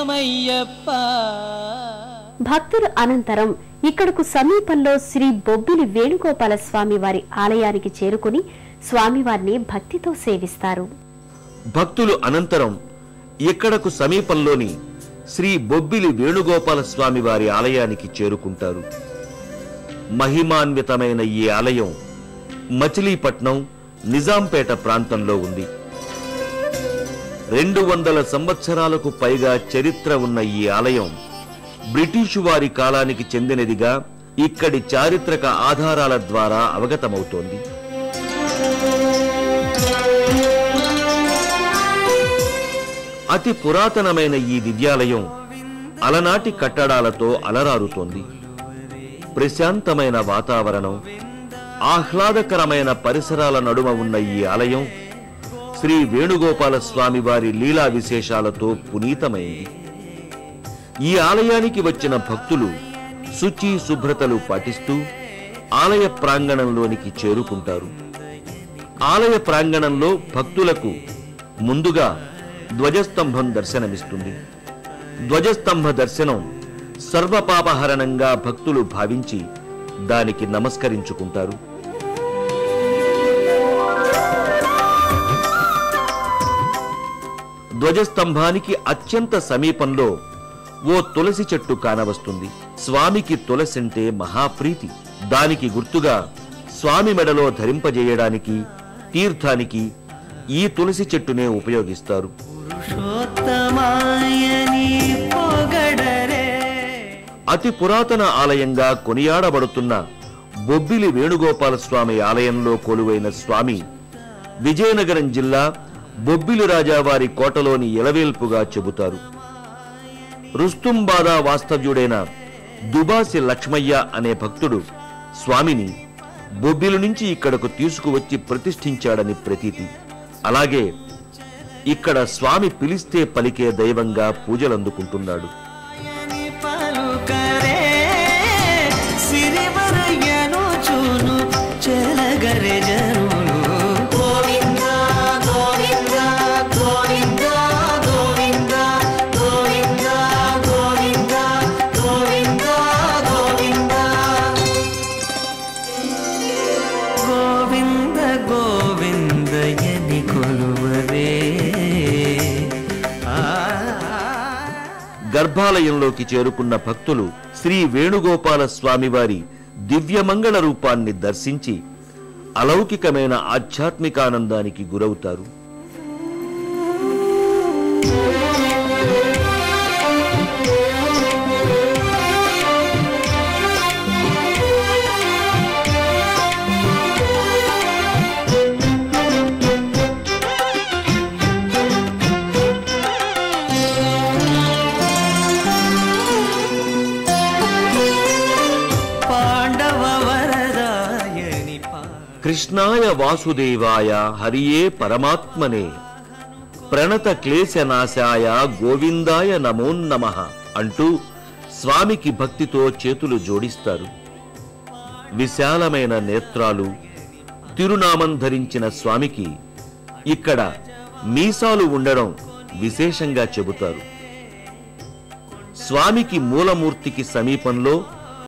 శరణమయ్యప్ప. భక్తులు అనంతరం ఇక్కడకు సమీపంలో శ్రీ బొబ్బిలి వేణుగోపాల స్వామి వారి ఆలయానికి చేరుకుని స్వామివారిని భక్తితో సేవిస్తారు. భక్తులు అనంతరం ఇక్కడకు సమీపంలోని శ్రీ బొబ్బిలి వేణుగోపాల స్వామి వారి ఆలయానికి చేరుకుంటారు. మహిమాన్వితమైన ఈ ఆలయం మచిలీపట్నం, నిజాంపేట ప్రాంతంలో ఉంది. 200 సంవత్సరాలకు పైగా చరిత్ర ఉన్న ఈ ఆలయం బ్రిటిషు వారి కాలానికి చెందినదిగా ఇక్కడి చారిత్రక ఆధారాల ద్వారా అవగతమవుతోంది. అతి పురాతనమైన ఈ దివ్యాలయం అలనాటి కట్టడాలతో అలరారుతోంది. ప్రశాంతమైన వాతావరణం, ఆహ్లాదకరమైన పరిసరాల నడుమ ఉన్న ఈ ఆలయం శ్రీ వేణుగోపాల స్వామి వారి లీలా విశేషాలతో పునీతమైంది. ఈ ఆలయానికి వచ్చిన భక్తులు శుచి శుభ్రతలు పాటిస్తూ ఆలయ ప్రాంగణంలోనికి చేరుకుంటారు. ఆలయ ప్రాంగణంలో భక్తులకు ముందుగా ధ్వజస్తంభం దర్శనమిస్తుంది. ధ్వజస్తంభ దర్శనం సర్వపాపహరణంగా భక్తులు భావించి దానికి నమస్కరించుకుంటారు. ధ్వజస్తంభానికి అత్యంత సమీపంలో ఓ తులసి చెట్టు కానవస్తుంది. స్వామికి తులసింటే మహాప్రీతి. దానికి గుర్తుగా స్వామి మెడలో ధరింపజేయడానికి, తీర్థానికి ఈ తులసి చెట్టునే ఉపయోగిస్తారు. అతి పురాతన ఆలయంగా కొనియాడబడుతున్న బొబ్బిలి వేణుగోపాల స్వామి ఆలయంలో కొలువైన స్వామి విజయనగరం జిల్లా బొబ్బిలి రాజావారి కోటలోని ఎలవేల్పుగా చెబుతారు. రుస్తుంబాదా వాస్తవ్యుడైన దుబాసి లక్ష్మయ్య అనే భక్తుడు స్వామిని బొబ్బిలి నుంచి ఇక్కడకు తీసుకువచ్చి ప్రతిష్ఠించాడని ప్రతీతి. అలాగే ఇక్కడ స్వామి పిలిస్తే పలికే దైవంగా పూజలందుకుంటున్నాడు. గర్భాలయంలోకి చేరుకున్న భక్తులు శ్రీ వేణుగోపాల స్వామివారి దివ్యమంగళ రూపాన్ని దర్శించి అలౌకికమైన ఆధ్యాత్మికానందానికి గురవుతారు. కృష్ణాయ వాసుదేవాయ హరియే పరమాత్మనే ప్రణత క్లేశనాశాయ గోవిందాయ నమోన్నమః అంటూ స్వామికి భక్తితో చేతులు జోడిస్తారు. విశాలమైన నేత్రాలు, తిరునామం ధరించిన స్వామికి ఇక్కడ మీసాలు ఉండడం విశేషంగా చెబుతారు. స్వామికి మూలమూర్తికి సమీపంలో